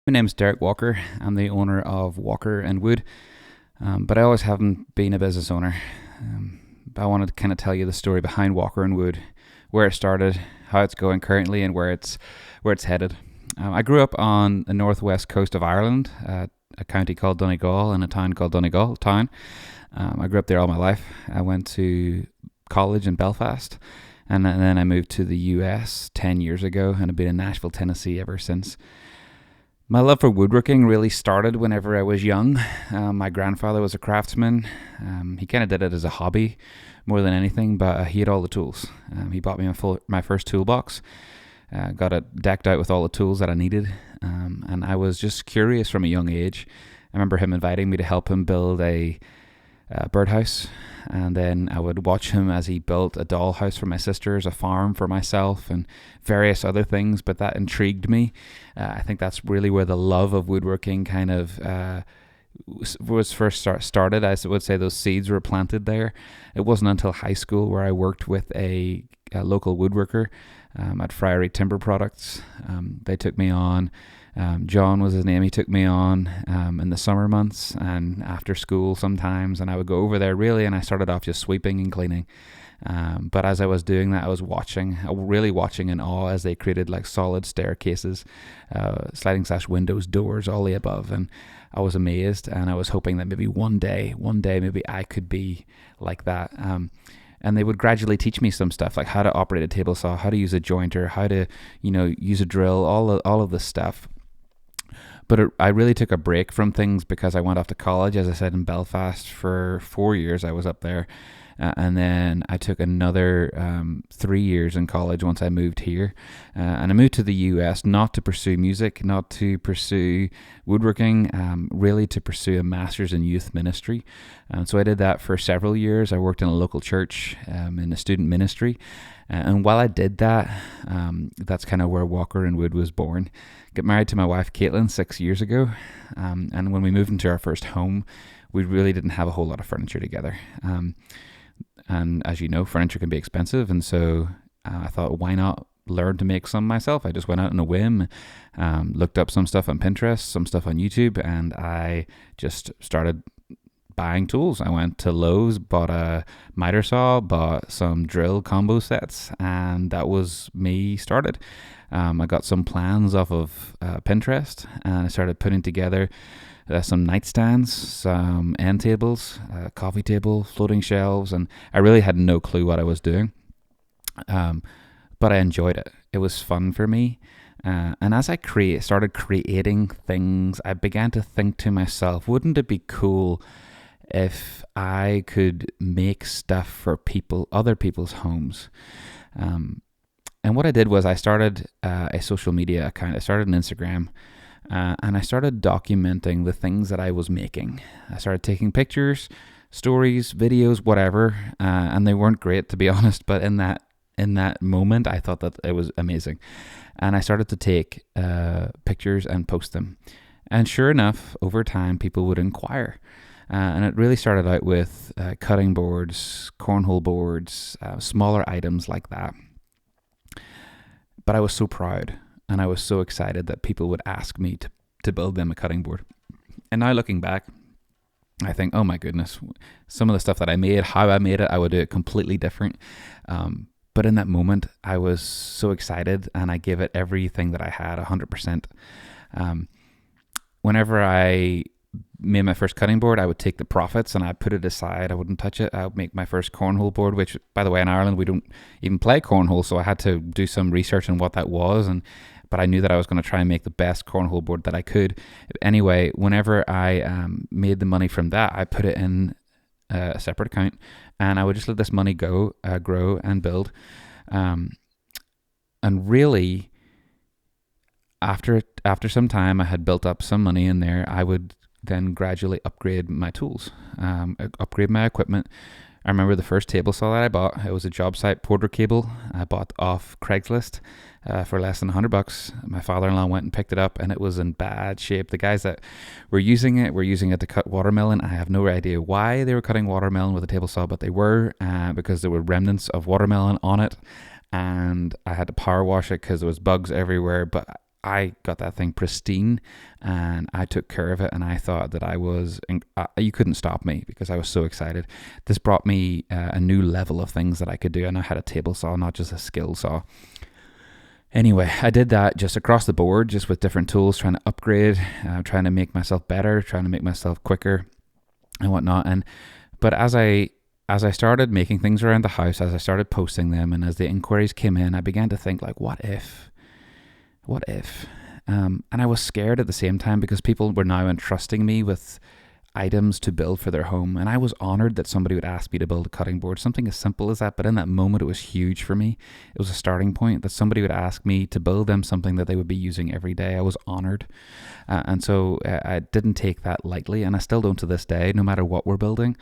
My name's Derek Walker. I'm the owner of Walker and Wood, but I always haven't been a business owner. But I wanted to kind of tell you the story behind Walker and Wood, where it started, how it's going currently, and where it's headed. I grew up on the northwest coast of Ireland, a county called Donegal and a town called Donegal Town. I grew up there all my life. I went to college in Belfast, and then I moved to the US 10 years ago, and I've been in Nashville, Tennessee ever since. My love for woodworking really started whenever I was young. My grandfather was a craftsman. He kind of did it as a hobby more than anything, but he had all the tools. He bought me my first toolbox, got it decked out with all the tools that I needed, and I was just curious from a young age. I remember him inviting me to help him build a birdhouse, and then I would watch him as he built a dollhouse for my sisters, a farm for myself, and various other things. But that intrigued me. I think that's really where the love of woodworking kind of was first started. I would say those seeds were planted there. It wasn't until high school where I worked with a local woodworker at Friary Timber Products. They took me on. John was his name. He took me on in the summer months and after school sometimes, and I would go over there really, and I started off just sweeping and cleaning. But as I was doing that, I was really watching in awe as they created like solid staircases, sliding slash windows, doors, all the above, and I was amazed, and I was hoping that maybe one day, maybe I could be like that. And they would gradually teach me some stuff like how to operate a table saw, how to use a jointer, how to, use a drill, all of this stuff. But I really took a break from things because I went off to college, as I said, in Belfast for 4 years. I was up there. And then I took another 3 years in college once I moved here. And I moved to the US not to pursue music, not to pursue woodworking, really to pursue a master's in youth ministry. And so I did that for several years. I worked in a local church in a student ministry. And while I did that, that's kind of where Walker and Wood was born. Got married to my wife Caitlin 6 years ago, and when we moved into our first home, we really didn't have a whole lot of furniture together. And as you know, furniture can be expensive, and so I thought, why not learn to make some myself? I just went out on a whim, looked up some stuff on Pinterest, some stuff on YouTube, and I just started buying tools. I went to Lowe's, bought a miter saw, bought some drill combo sets, and that was me started. I got some plans off of Pinterest, and I started putting together some nightstands, some end tables, coffee table, floating shelves, and I really had no clue what I was doing. But I enjoyed it. It was fun for me. And as I started creating things, I began to think to myself, wouldn't it be cool if I could make stuff for other people's homes? And what I did was I started a social media account. I started an Instagram, and I started documenting the things that I was making. I started taking pictures, stories, videos, whatever, and they weren't great, to be honest. But in that moment, I thought that it was amazing, and I started to take pictures and post them. And sure enough, over time, people would inquire. And it really started out with cutting boards, cornhole boards, smaller items like that. But I was so proud, and I was so excited that people would ask me to build them a cutting board. And now looking back, I think, oh my goodness, some of the stuff that I made, how I made it, I would do it completely different. But in that moment, I was so excited, and I gave it everything that I had, 100%. Whenever I made my first cutting board, I would take the profits and I'd put it aside. I wouldn't touch it. I would make my first cornhole board, which, by the way, in Ireland we don't even play cornhole, so I had to do some research on what that was. But I knew that I was going to try and make the best cornhole board that I could. Anyway, whenever I made the money from that, I put it in a separate account, and I would just let this money grow and build. And really, after some time, I had built up some money in there. I would then gradually upgrade my tools, upgrade my equipment. I remember the first table saw that I bought. It was a job site porter cable I bought off Craigslist for less than $100. My father-in-law went and picked it up, and it was in bad shape. The guys that were using it to cut watermelon. I have no idea why they were cutting watermelon with a table saw, but they were, because there were remnants of watermelon on it, and I had to power wash it because there was bugs everywhere. But I got that thing pristine, and I took care of it, and I thought that you couldn't stop me because I was so excited. This brought me a new level of things that I could do, and I had a table saw, not just a skill saw. Anyway, I did that just across the board, just with different tools, trying to upgrade, trying to make myself better, trying to make myself quicker and whatnot. But as I started making things around the house, as I started posting them, and as the inquiries came in, I began to think, like, what if? And I was scared at the same time, because people were now entrusting me with items to build for their home, and I was honored that somebody would ask me to build a cutting board, something as simple as that. But in that moment, it was huge for me. It was a starting point that somebody would ask me to build them something that they would be using every day. I was honored, and so I didn't take that lightly, and I still don't to this day. No matter what we're building,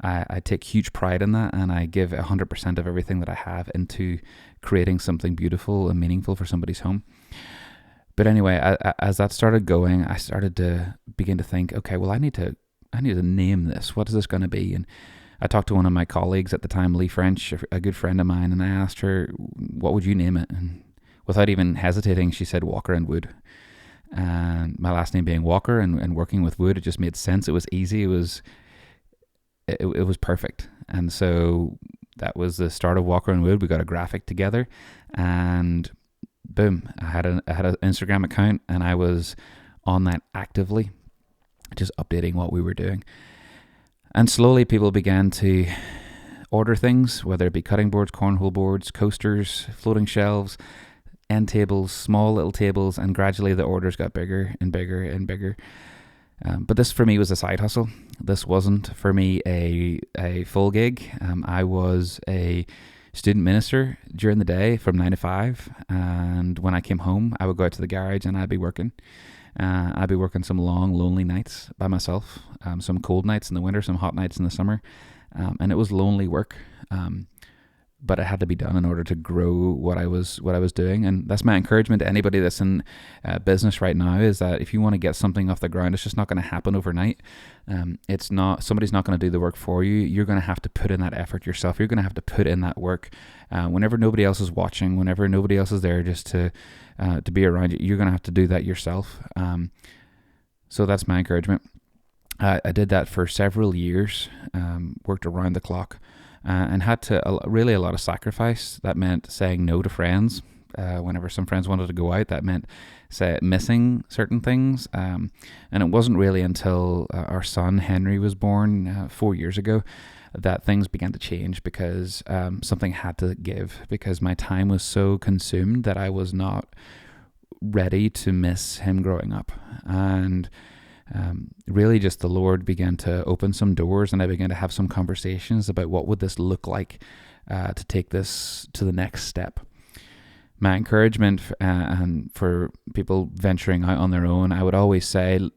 I take huge pride in that, and I give 100% of everything that I have into creating something beautiful and meaningful for somebody's home. But anyway, as that started going, I started to begin to think, okay, well, I need to name this. What is this going to be? And I talked to one of my colleagues at the time, Lee French, a good friend of mine, and I asked her, what would you name it? And without even hesitating, she said Walker and Wood. And my last name being Walker, and working with wood, it just made sense. It was easy. It was perfect. And so that was the start of Walker and Wood. We got a graphic together, and boom, I had an Instagram account, and I was on that actively, just updating what we were doing. And slowly people began to order things, whether it be cutting boards, cornhole boards, coasters, floating shelves, end tables, small little tables, and gradually the orders got bigger and bigger and bigger. But this for me was a side hustle. This wasn't for me a full gig. I was a student minister during the day from 9 to 5, and when I came home, I would go out to the garage and I'd be working. I'd be working some long, lonely nights by myself, some cold nights in the winter, some hot nights in the summer, and it was lonely work. But it had to be done in order to grow what I was doing. And that's my encouragement to anybody that's in business right now, is that if you want to get something off the ground, it's just not going to happen overnight. Somebody's not going to do the work for you. You're going to have to put in that effort yourself. You're going to have to put in that work. Whenever nobody else is watching, whenever nobody else is there just to be around you, you're going to have to do that yourself. So that's my encouragement. I did that for several years, worked around the clock. And had to really a lot of sacrifice. That meant saying no to friends. Whenever some friends wanted to go out, that meant missing certain things. And it wasn't really until our son Henry was born 4 years ago that things began to change, because something had to give, because my time was so consumed that I was not ready to miss him growing up. And really just the Lord began to open some doors, and I began to have some conversations about what would this look like to take this to the next step. My encouragement and for people venturing out on their own, I would always say,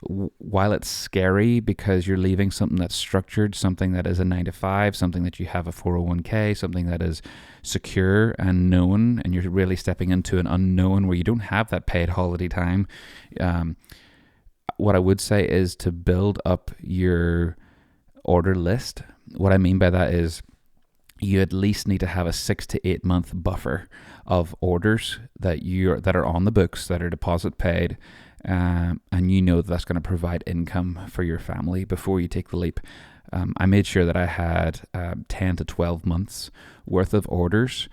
while it's scary because you're leaving something that's structured, something that is a 9 to 5, something that you have a 401k, something that is secure and known, and you're really stepping into an unknown where you don't have that paid holiday time. What I would say is to build up your order list. What I mean by that is you at least need to have a 6 to 8 month buffer of orders that are on the books, that are deposit paid, and you know that's going to provide income for your family before you take the leap. I made sure that I had 10 to 12 months worth of orders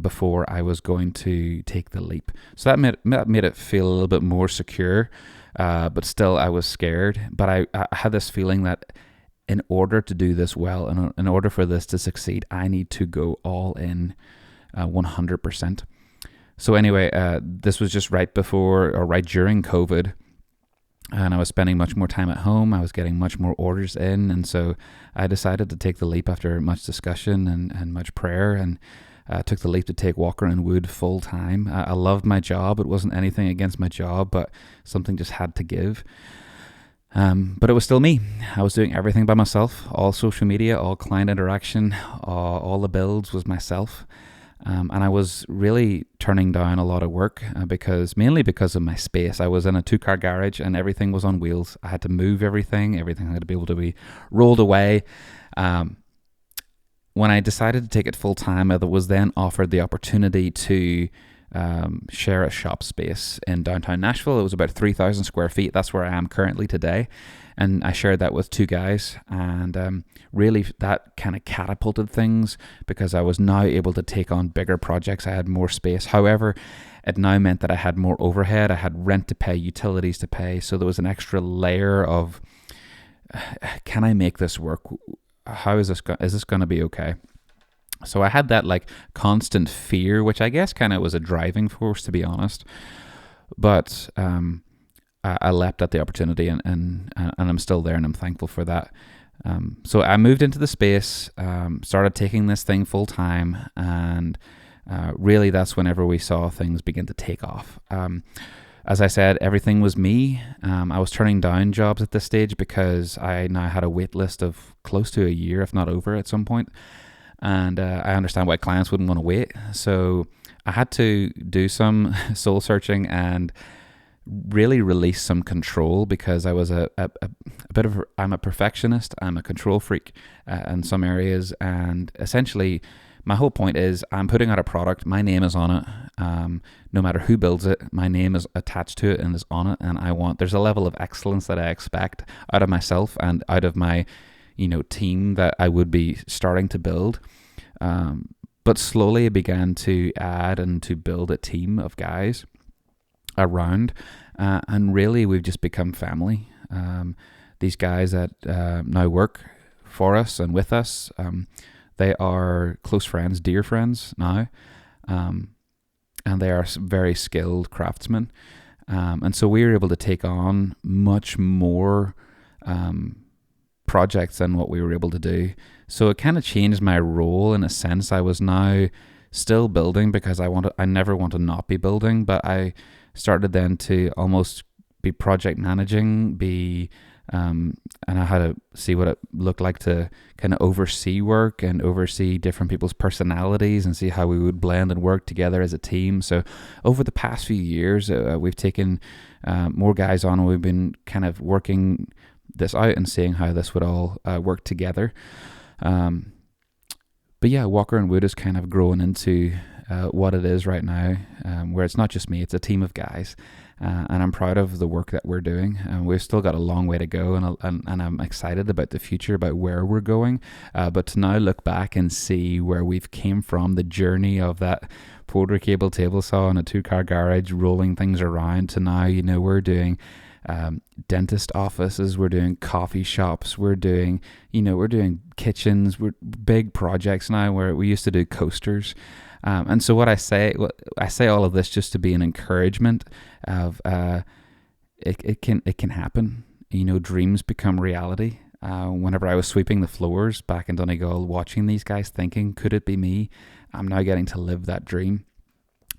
before I was going to take the leap. So that made it feel a little bit more secure. But still I was scared. But I had this feeling that in order to do this well, and in order for this to succeed, I need to go all in 100%. So anyway, this was just right before or right during COVID, and I was spending much more time at home. I was getting much more orders in, and so I decided to take the leap after much discussion and much prayer, and took the leap to take Walker and Wood full time. I loved my job. It wasn't anything against my job, but something just had to give. But it was still me. I was doing everything by myself. All social media, all client interaction, all the builds was myself. And I was really turning down a lot of work mainly because of my space. I was in a 2-car garage and everything was on wheels. I had to move everything. Everything had to be able to be rolled away. When I decided to take it full time, I was then offered the opportunity to share a shop space in downtown Nashville. It was about 3,000 square feet. That's where I am currently today. And I shared that with two guys, and really that kind of catapulted things because I was now able to take on bigger projects. I had more space. However, it now meant that I had more overhead. I had rent to pay, utilities to pay. So there was an extra layer of, can I make this work? How is this going to be okay? So I had that like constant fear, which I guess kind of was a driving force, to be honest. But I leapt at the opportunity, and I'm still there, and I'm thankful for that. So I moved into the space, started taking this thing full time, and really that's whenever we saw things begin to take off. As I said, everything was me. I was turning down jobs at this stage because I now had a wait list of close to a year, if not over, at some point. And I understand why clients wouldn't want to wait. So I had to do some soul searching and really release some control, because I was a bit of I'm a perfectionist. I'm a control freak in some areas, and essentially my whole point is I'm putting out a product. My name is on it. No matter who builds it, my name is attached to it and is on it. And there's a level of excellence that I expect out of myself and out of my, team that I would be starting to build. But slowly I began to add and to build a team of guys around, and really we've just become family. These guys that now work for us and with us, they are close friends, dear friends now, and they are very skilled craftsmen, and so we were able to take on much more projects than what we were able to do. So it kind of changed my role in a sense. I was now still building because I never want to not be building, but I started then to almost be project managing, and I had to see what it looked like to kind of oversee work and oversee different people's personalities and see how we would blend and work together as a team. So over the past few years, we've taken more guys on, and we've been kind of working this out and seeing how this would all work together. But yeah, Walker and Wood is kind of growing into what it is right now, where it's not just me, it's a team of guys. And I'm proud of the work that we're doing. We've still got a long way to go, and I'm excited about the future, about where we're going. But to now look back and see where we've came from, the journey of that Porter cable table saw in a 2-car garage, rolling things around, to now, we're doing dentist offices, we're doing coffee shops, we're doing kitchens, we're big projects now, where we used to do coasters. And so I say all of this just to be an encouragement of it can happen. Dreams become reality. Whenever I was sweeping the floors back in Donegal, watching these guys, thinking, could it be me? I'm now getting to live that dream.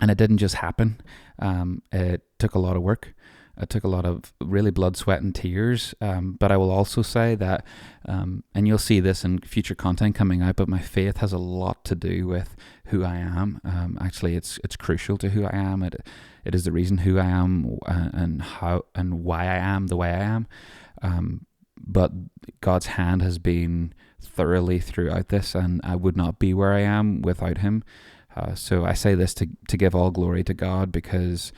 And it didn't just happen. It took a lot of work. It took a lot of really blood, sweat, and tears. But I will also say that, and you'll see this in future content coming out, but my faith has a lot to do with who I am. Actually, it's crucial to who I am. It is the reason who I am, and how and why I am the way I am. But God's hand has been thoroughly throughout this, and I would not be where I am without Him. So I say this to give all glory to God, because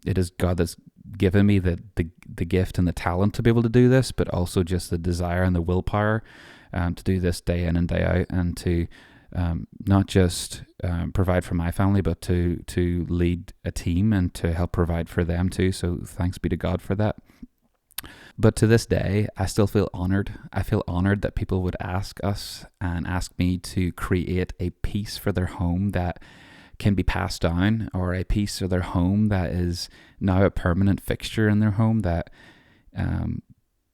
it is God that's given me the gift and the talent to be able to do this, but also just the desire and the willpower to do this day in and day out, and to not just provide for my family, but to lead a team and to help provide for them too. So thanks be to God for that. But to this day, I still feel honored. I feel honored that people would ask us and ask me to create a piece for their home that can be passed down, or a piece of their home that is now a permanent fixture in their home, that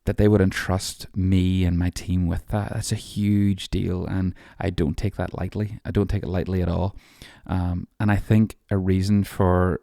they would entrust me and my team with that. That's a huge deal, and I don't take that lightly. I don't take it lightly at all. And I think a reason for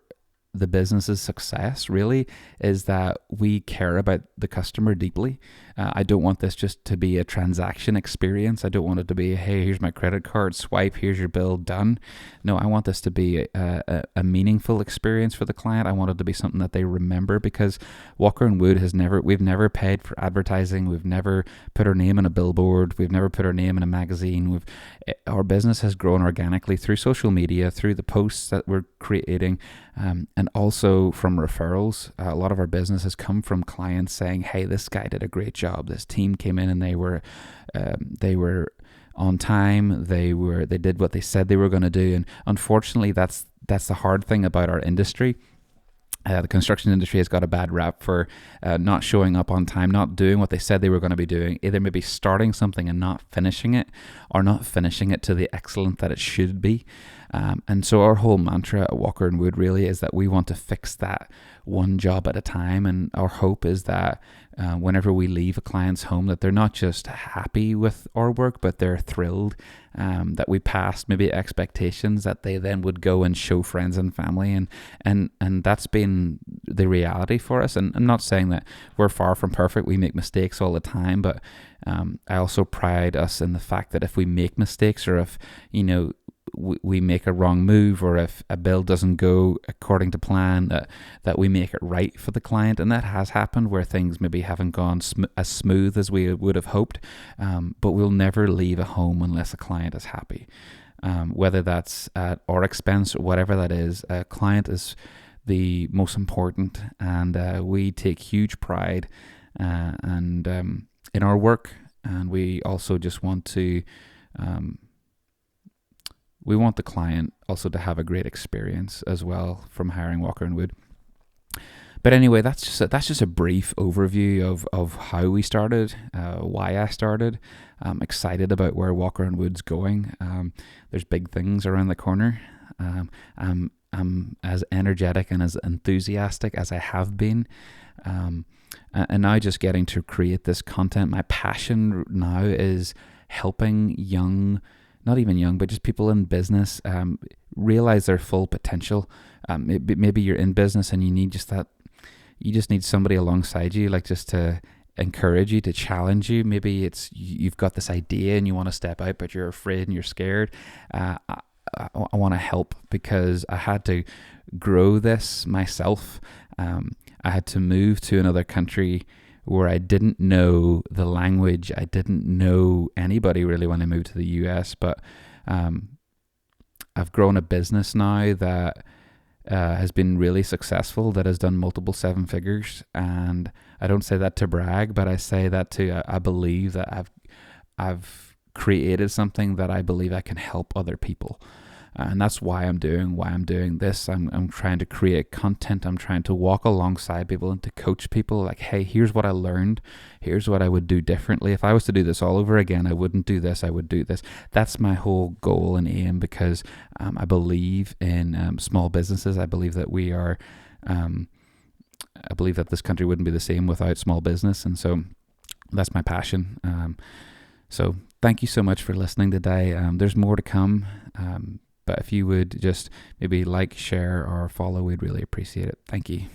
the business's success really is that we care about the customer deeply. I don't want this just to be a transaction experience. I don't want it to be, hey, here's my credit card, swipe, here's your bill, done. No, I want this to be a meaningful experience for the client. I want it to be something that they remember, because Walker and Wood we've never paid for advertising. We've never put our name in a billboard. We've never put our name in a magazine. Our business has grown organically through social media, through the posts that we're creating, and also from referrals. A lot of our business has come from clients saying, hey, this guy did a great job. This team came in and they were on time. They did what they said they were going to do. And unfortunately, that's the hard thing about our industry. The construction industry has got a bad rap for not showing up on time, not doing what they said they were going to be doing, either maybe starting something and not finishing it, or not finishing it to the excellence that it should be. And so our whole mantra at Walker and Wood really is that we want to fix that one job at a time. And our hope is that whenever we leave a client's home, that they're not just happy with our work, but they're thrilled that we passed maybe expectations, that they then would go and show friends and family. And that's been the reality for us. And I'm not saying that we're far from perfect. We make mistakes all the time, but I also pride us in the fact that if we make mistakes, or if, we make a wrong move, or if a bill doesn't go according to plan, that we make it right for the client. And that has happened, where things maybe haven't gone as smooth as we would have hoped, but we'll never leave a home unless a client is happy, whether that's at our expense or whatever that is. A client is the most important, and we take huge pride and in our work, and we also just want to we want the client also to have a great experience as well from hiring Walker and Wood. But anyway, that's just a brief overview of how we started, why I started. I'm excited about where Walker and Wood's going. There's big things around the corner. I'm as energetic and as enthusiastic as I have been. And now just getting to create this content. My passion now is helping not even young, but just people in business realize their full potential. Maybe you're in business and you just need somebody alongside you, like just to encourage you, to challenge you. Maybe it's you've got this idea and you want to step out, but you're afraid and you're scared. I want to help, because I had to grow this myself. I had to move to another country where I didn't know the language. I didn't know anybody really when I moved to the US, but I've grown a business now that has been really successful, that has done multiple 7 figures. And I don't say that to brag, but I say that I believe that I've created something that I believe I can help other people. And that's why I'm doing this. I'm trying to create content. I'm trying to walk alongside people and to coach people, like, hey, here's what I learned. Here's what I would do differently. If I was to do this all over again, I wouldn't do this. I would do this. That's my whole goal and aim, because I believe in small businesses. I believe that I believe that this country wouldn't be the same without small business. And so that's my passion. So thank you so much for listening today. There's more to come. But if you would just maybe like, share, or follow, we'd really appreciate it. Thank you.